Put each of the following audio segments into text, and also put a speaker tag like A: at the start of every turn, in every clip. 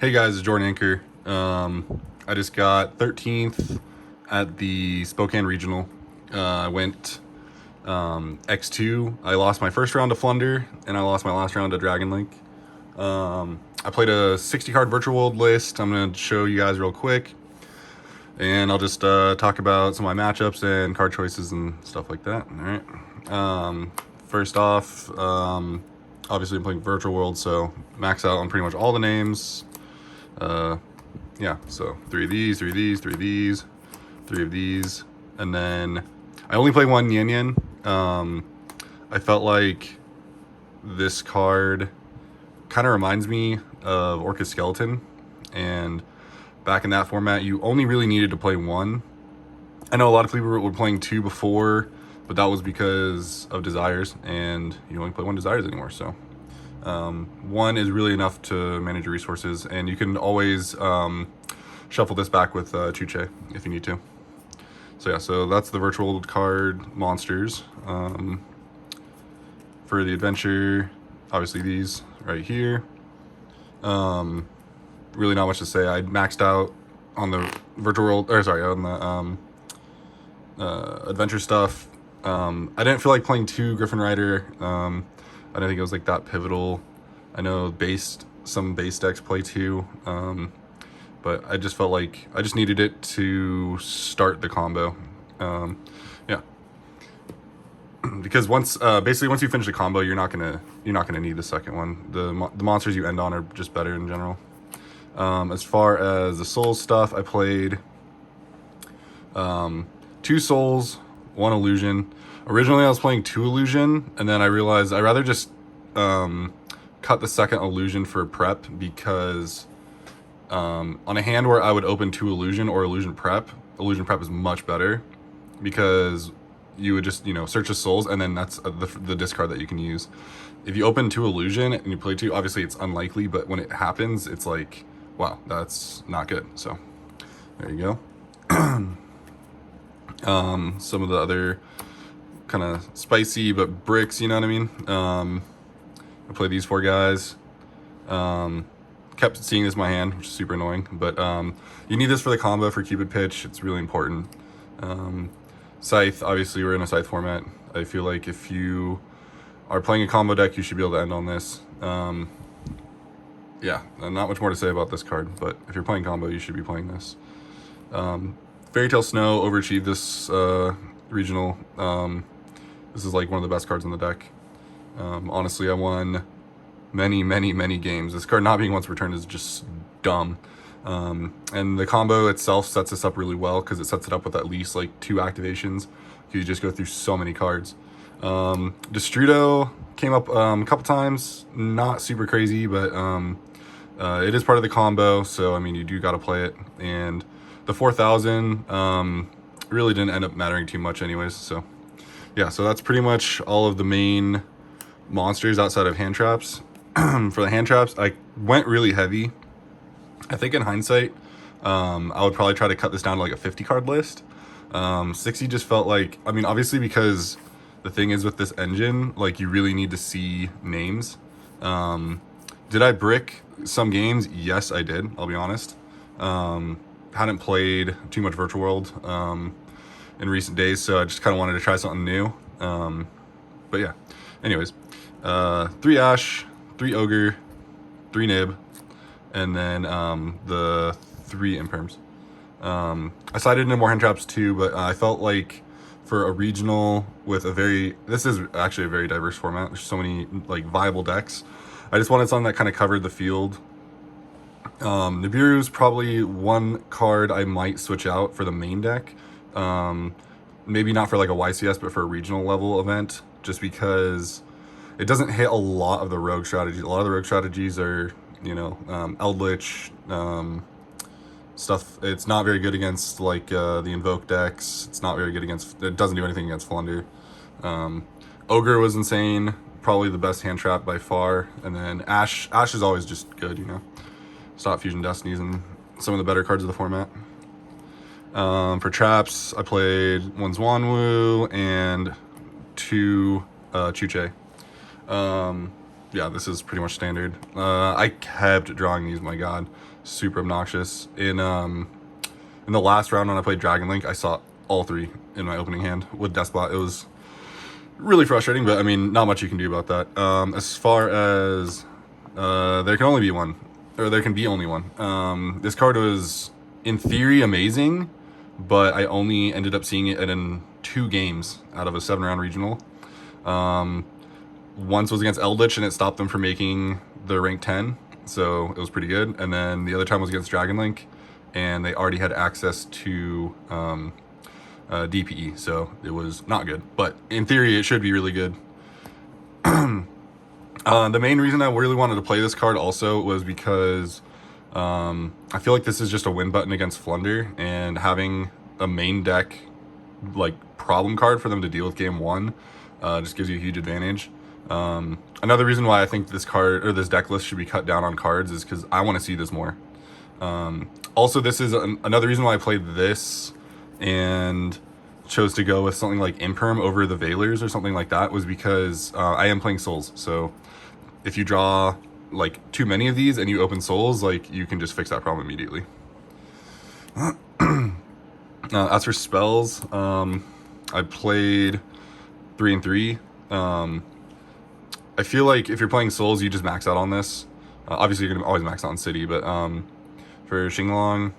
A: Hey guys, it's Jordan Anchor. I just got 13th at the Spokane Regional. I went X2. I lost my first round to Flunder, and I lost my last round to Dragon Link. I played a 60 card virtual world list. I'm going to show you guys real quick, and I'll just talk about some of my matchups and card choices and stuff like that. All right. First off, obviously I'm playing virtual world, so max out on pretty much all the names. Yeah, so three of these, three of these, three of these, three of these, and then I only play one Yin Yin. I felt like this card kind of reminds me of Orcus Skeleton, and back in that format, you only really needed to play one. I know a lot of people were playing two before, but that was because of Desires, and you only play one Desires anymore, so one is really enough to manage your resources, and you can always shuffle this back with Chuche if you need to. So yeah, so that's the virtual card monsters. For the adventure, obviously these right here. Really not much to say. I maxed out on the virtual world, or sorry, on the adventure stuff. I didn't feel like playing two Griffin Rider. I don't think it was like that pivotal. I know some base decks play two, but I just felt like I just needed it to start the combo. Yeah, because basically once you finish the combo, you're not gonna need the second one. The monsters you end on are just better in general. As far as the Souls stuff, I played two Souls, one Illusion. Originally I was playing two Illusion, and then I realized I'd rather just cut the second Illusion for prep, because on a hand where I would open two Illusion or Illusion prep is much better, because you would just, search the Souls, and then that's the discard that you can use. If you open two Illusion and you play two, obviously it's unlikely, but when it happens, it's like, wow, that's not good. So there you go. Some of the other kind of spicy but bricks, you know what I mean? I play these four guys. Kept seeing this in my hand, which is super annoying, but you need this for the combo for Cupid Pitch. It's really important. Scythe, obviously we're in a Scythe format. I feel like if you are playing a combo deck, you should be able to end on this. Yeah, not much more to say about this card, but if you're playing combo, you should be playing this. Fairy Tale Snow overachieved this regional. This is like one of the best cards in the deck. Honestly, I won many games. This card not being once returned is just dumb. And the combo itself sets this up really well, because it sets it up with at least like two activations. You just go through so many cards. Destrudo came up a couple times, not super crazy, but it is part of the combo, so I mean, you do got to play it. And the 4,000 really didn't end up mattering too much anyways. So yeah, so that's pretty much all of the main monsters outside of hand traps. For the hand traps, I went really heavy. I think in hindsight, I would probably try to cut this down to like a 50 card list. 60 just felt like, I mean, obviously, because the thing is with this engine, like, you really need to see names. Did I brick some games? Yes, I did, I'll be honest. Hadn't played too much Virtual World in recent days, so I just kind of wanted to try something new. But yeah, anyways, 3 Ash, 3 Ogre, 3 Nib, and then the 3 Imperms. I sided into more hand traps too, but I felt like for a regional with this is actually a very diverse format. There's so many like viable decks. I just wanted something that kind of covered the field. Nibiru's probably one card I might switch out for the main deck. Maybe not for like a YCS, but for a regional level event, just because it doesn't hit a lot of the rogue strategies. A lot of the rogue strategies are, Eldritch, stuff. It's not very good against like the Invoke decks. It's not very good against, it doesn't do anything against Flunder. Ogre was insane, probably the best hand trap by far. And then Ash is always just good, Stop Fusion Destinies and some of the better cards of the format. For traps, I played 1 Zwanwu and 2 Chuche. yeah, this is pretty much standard. I kept drawing these. My God, super obnoxious. In the last round when I played Dragon Link, I saw all three in my opening hand with Despot. It was really frustrating, but I mean, not much you can do about that. As far as there can only be one, or there can be only one. This card was in theory amazing, but I only ended up seeing it in 2 games out of a 7-round regional. Once was against Eldritch, and it stopped them from making the rank 10, so it was pretty good. And then the other time was against Dragon Link, and they already had access to DPE, so it was not good. But in theory, it should be really good. The main reason I really wanted to play this card also was because I feel like this is just a win button against Flunder, and having a main deck like problem card for them to deal with game 1 just gives you a huge advantage. Another reason why I think this card or this deck list should be cut down on cards is because I want to see this more. Also, this is another reason why I played this and chose to go with something like Imperm over the Veilers or something like that was because I am playing Souls. So if you draw like too many of these and you open Souls, like you can just fix that problem immediately. As for spells, I played 3 and 3. I feel like if you're playing Souls, you just max out on this. Obviously, you're gonna always max out on City, but for Xinglong,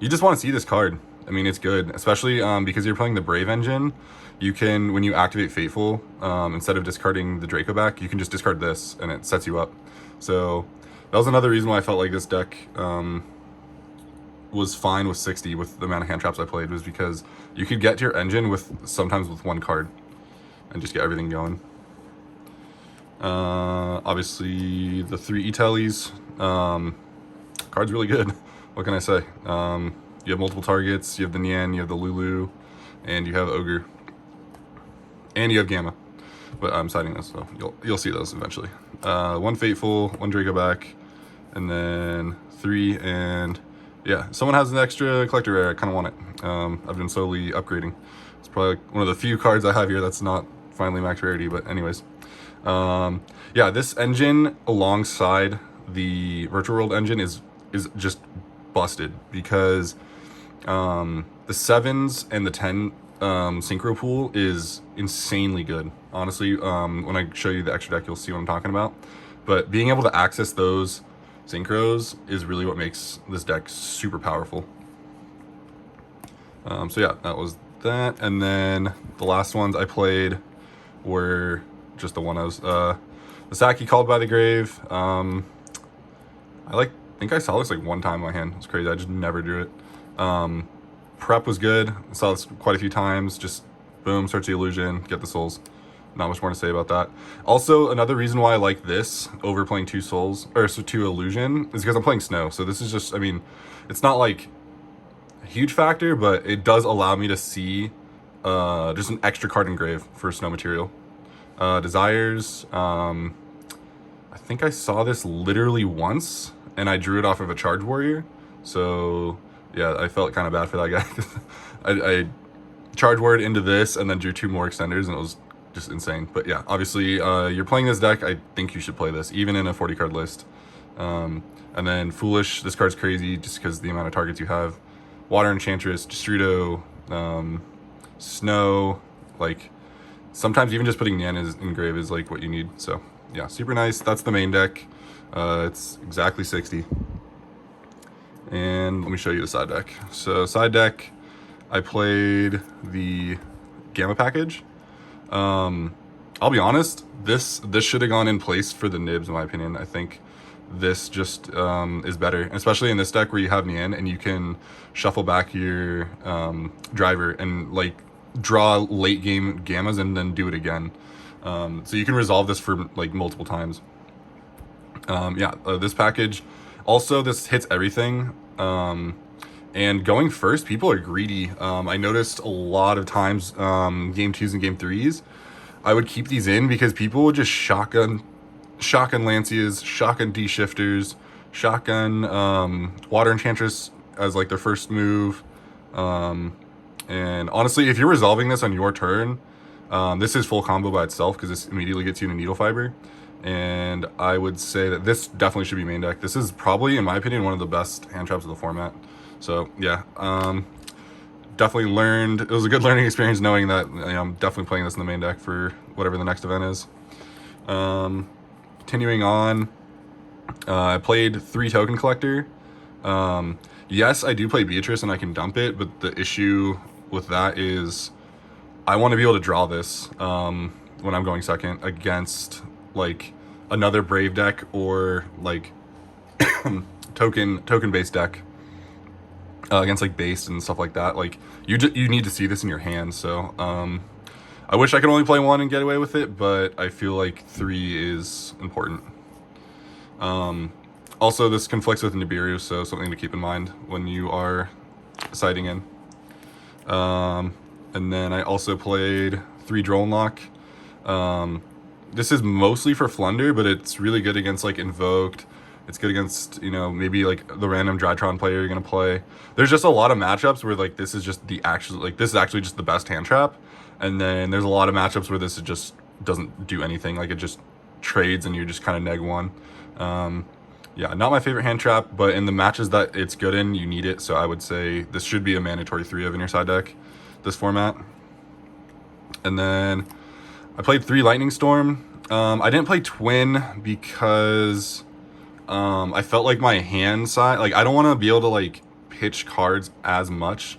A: you just want to see this card. I mean, it's good, especially because you're playing the Brave engine. You can, when you activate Fateful, instead of discarding the Draco back, you can just discard this, and it sets you up. So that was another reason why I felt like this deck was fine with 60 with the amount of hand traps I played, was because you could get to your engine with sometimes with 1 card and just get everything going. Obviously the 3 E-Tellies, card's really good. What can I say? You have multiple targets, you have the Nian, you have the Lulu, and you have Ogre. And you have Gamma. But I'm citing this, so you'll see those eventually. 1 Fateful, 1 Draco back, and then 3, and yeah, someone has an extra collector rare, I kind of want it. I've been slowly upgrading. It's probably one of the few cards I have here that's not finally max rarity, but anyways. Yeah, this engine alongside the Virtual World engine is just busted, because the 7s and the 10 synchro pool is insanely good. Honestly, when I show you the extra deck, you'll see what I'm talking about. But being able to access those synchros is really what makes this deck super powerful. So yeah, that was that. And then the last ones I played were just the one I was the Saki Called by the Grave. I think I saw this like 1 time in my hand. It's crazy. I just never drew it. Prep was good. I saw this quite a few times. Just boom, search the illusion, get the souls. Not much more to say about that. Also, another reason why I like this over playing 2 souls, or so 2 illusion, is because I'm playing snow. So this is just, I mean, it's not like a huge factor, but it does allow me to see just an extra card engraved for snow material. Desires, I think I saw this literally once, and I drew it off of a Charge Warrior. So yeah, I felt kind of bad for that guy. I Charge Warrior into this and then drew 2 more extenders, and it was just insane. But yeah, obviously, you're playing this deck, I think you should play this, even in a 40 card list. And then Foolish, this card's crazy just because the amount of targets you have. Water Enchantress, Destrudo, Snow, like sometimes even just putting Nian in grave is like what you need. So yeah, super nice. That's the main deck. It's exactly 60. And let me show you the side deck. So side deck, I played the Gamma package. I'll be honest, this should have gone in place for the nibs, in my opinion. I think this just is better, especially in this deck where you have Nian and you can shuffle back your driver and like draw late game Gammas and then do it again. So you can resolve this for like multiple times. Yeah, this package, also this hits everything. And going first, people are greedy. I noticed a lot of times game 2s and game 3s, I would keep these in because people would just shotgun Lancias, shotgun D-shifters, shotgun Water Enchantress as like their first move. And honestly, if you're resolving this on your turn, This is full combo by itself because this immediately gets you into Needle Fiber. And I would say that this definitely should be main deck. This is probably, in my opinion, one of the best hand traps of the format. So yeah, definitely learned. It was a good learning experience knowing that I'm definitely playing this in the main deck for whatever the next event is. Continuing on, I played 3 Token Collector. Yes, I do play Beatrice and I can dump it, but the issue with that is I want to be able to draw this when I'm going second against like another Brave deck or like token based deck against like base and stuff like that. Like you need to see this in your hand. So I wish I could only play 1 and get away with it, but I feel like 3 is important. Also, this conflicts with Nibiru, so something to keep in mind when you are siding in. And then I also played 3 Drone Lock. This is mostly for Flunder, but it's really good against like Invoked. It's good against, maybe like the random Drytron player you're gonna play. There's just a lot of matchups where like this is just this is actually just the best hand trap. And then there's a lot of matchups where this is just doesn't do anything. Like it just trades and you just kind of neg 1. Yeah, not my favorite hand trap, but in the matches that it's good in, you need it. So I would say this should be a mandatory 3 of in your side deck, this format. And then I played 3 Lightning Storm. I didn't play Twin because I felt like my hand side, like I don't want to be able to like pitch cards as much.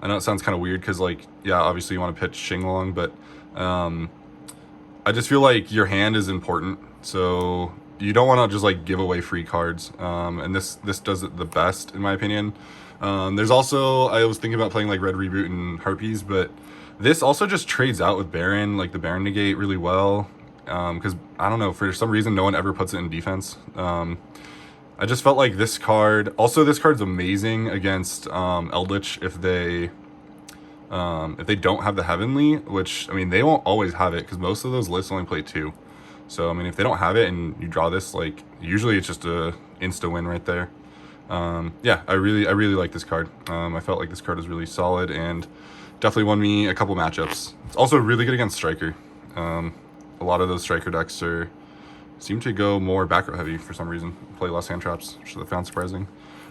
A: I know it sounds kind of weird because like, yeah, obviously you want to pitch Xinglong, but I just feel like your hand is important. So you don't want to just like give away free cards. And this does it the best in my opinion. There's also, I was thinking about playing like Red Reboot and Harpies, but this also just trades out with Baron, like the Baron negate really well. Because I don't know, for some reason no one ever puts it in defense. I just felt like this card, also this card's amazing against Eldritch if they don't have the Heavenly, which I mean they won't always have it because most of those lists only play 2. So I mean if they don't have it and you draw this, like usually it's just a insta win right there. Yeah, I really like this card. I felt like this card was really solid and definitely won me a couple matchups. It's also really good against Striker. A lot of those Striker decks seem to go more back row heavy for some reason. Play less hand traps, which I found surprising.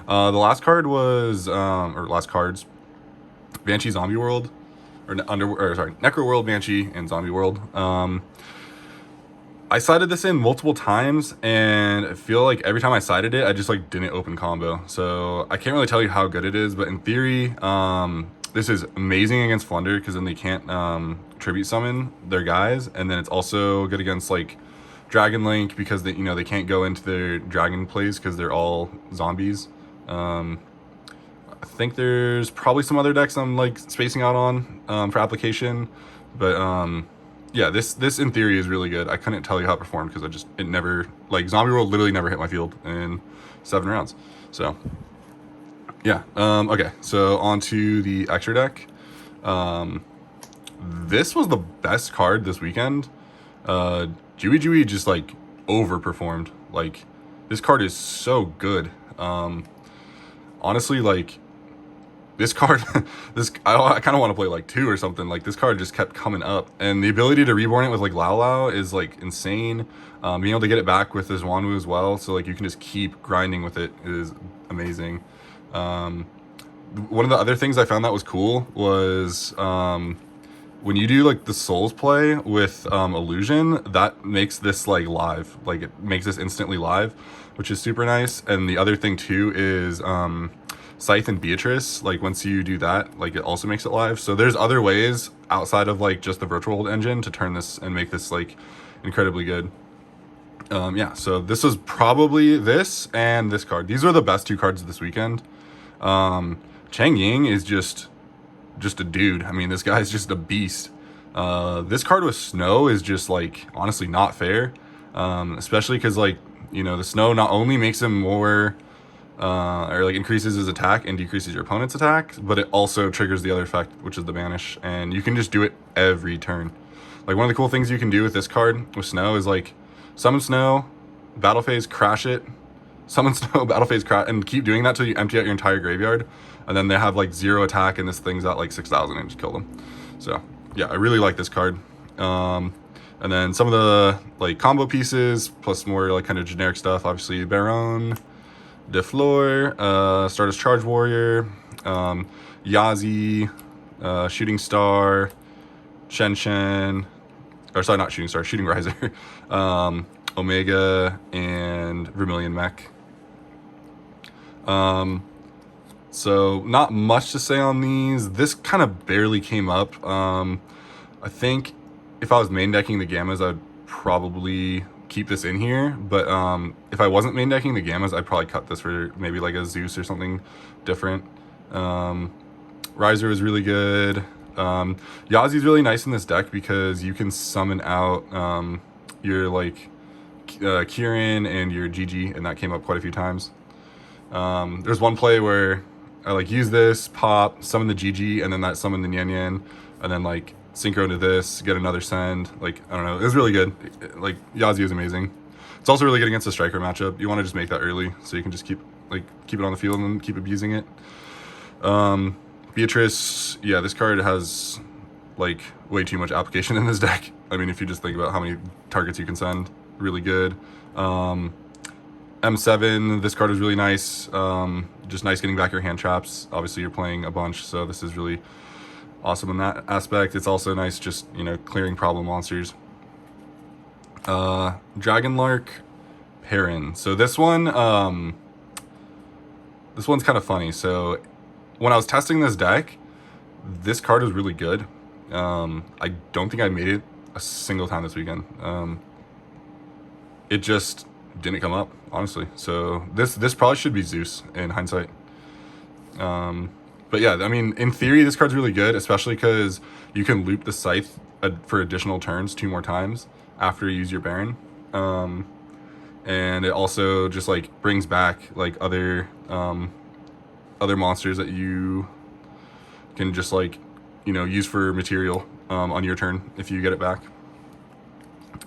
A: The last card was, or last cards, Banshee Zombie World, Necro World, Banshee, and Zombie World. I sided this in multiple times, and I feel like every time I sided it, I just like didn't open combo. So I can't really tell you how good it is, but in theory, this is amazing against Flunder because then they can't tribute summon their guys, and then it's also good against like Dragon Link because they can't go into their dragon plays because they're all zombies. I think there's probably some other decks I'm like spacing out on for application, but yeah, this in theory is really good. I couldn't tell you how it performed because it never, like Zombie World literally never hit my field in 7 rounds. So yeah, okay, so on to the extra deck. This was the best card this weekend. Jui just like overperformed. Like this card is so good. Honestly, like this card, I kind of want to play like 2 or something. Like this card just kept coming up, and the ability to reborn it with like Lao Lao is like insane. Being able to get it back with this Wanwu as well, so like you can just keep grinding with it is amazing. One of the other things I found that was cool was when you do like the Souls play with Illusion, that makes this like live. Like it makes this instantly live, which is super nice. And the other thing too is Scythe and Beatrice, like once you do that, like it also makes it live. So there's other ways outside of like just the Virtual World engine to turn this and make this like incredibly good. Yeah, so this was probably this and this card. These are the best 2 cards of this weekend. Chang Ying is just a dude. I mean, this guy's just a beast. This card with Snow is just like honestly not fair, especially because like the Snow not only makes him more or like increases his attack and decreases your opponent's attack, but it also triggers the other effect, which is the banish, and you can just do it every turn. Like one of the cool things you can do with this card with Snow is like summon Snow, battle phase, crash it, summon Snow, battle phase, crash, and keep doing that till you empty out your entire graveyard, and then they have like 0 attack and this thing's at like 6,000 and just kill them. So yeah, I really like this card. And then some of the like combo pieces plus more like kind of generic stuff. Obviously, Baron, Defleur, Stardust Charge Warrior, Yazi, Shooting Star, Shen, or sorry, not Shooting Star, Shooting Riser, Omega, and Vermilion Mech. So not much to say on these. This kind of barely came up. I think if I was main decking the Gammas, I'd probably keep this in here. But if I wasn't main decking the Gammas, I'd probably cut this for maybe like a Zeus or something different. Riser is really good. Yazi's really nice in this deck because you can summon out your like Kieran and your GG, and that came up quite a few times. There's one play where I like use this, pop, summon the GG, and then that summon the Nyan Nyan, and then like synchro into this, get another send. Like, I don't know, it was really good. Like, Yazi is amazing. It's also really good against a striker matchup. You want to just make that early so you can just keep it on the field and keep abusing it. Beatrice, yeah, this card has like way too much application in this deck. I mean, if you just think about how many targets you can send, really good. M7, this card is really nice. Just nice getting back your hand traps. Obviously, you're playing a bunch, so this is really awesome in that aspect. It's also nice just, you know, clearing problem monsters. Dragonlark, Perrin. So this one's kind of funny. So when I was testing this deck, this card is really good. I don't think I made it a single time this weekend. It just didn't come up, honestly. So this probably should be Zeus in hindsight. But yeah, I mean, in theory, this card's really good, especially because you can loop the Scythe for additional turns 2 more times after you use your Baron. And it also just like brings back like other monsters that you can just like, you know, use for material on your turn if you get it back.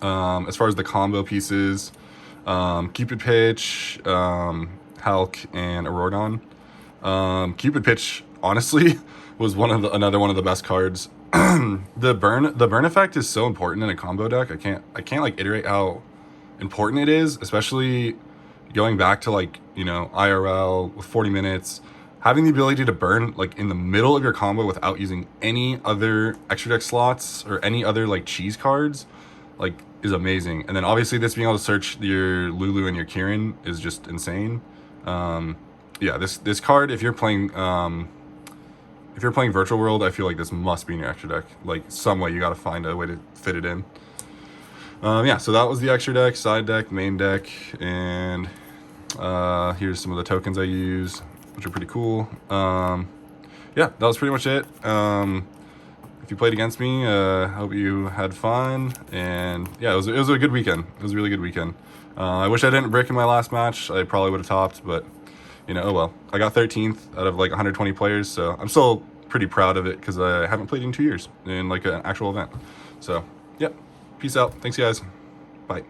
A: As far as the combo pieces, Cupid Pitch, Hulk, and Auroradon. Cupid Pitch, honestly, was another one of the best cards. The burn effect is so important in a combo deck. I can't like iterate how important it is, especially going back to like, you know, IRL with 40 minutes. Having the ability to burn like in the middle of your combo without using any other extra deck slots or any other like cheese cards, like, is amazing. And then obviously this being able to search your Lulu and your Kieran is just insane. Yeah, this card, if you're playing Virtual World, I feel like this must be in your extra deck. Like, some way you got to find a way to fit it in. Yeah, so that was the extra deck, side deck, main deck, and here's some of the tokens I use, which are pretty cool. Yeah, that was pretty much it. If you played against me, hope you had fun. And yeah, it was a good weekend. It was a really good weekend. I wish I didn't brick in my last match. I probably would have topped, but you know, oh well. I got 13th out of like 120 players, so I'm still pretty proud of it because I haven't played in 2 years in like an actual event. So yeah, peace out. Thanks, guys. Bye.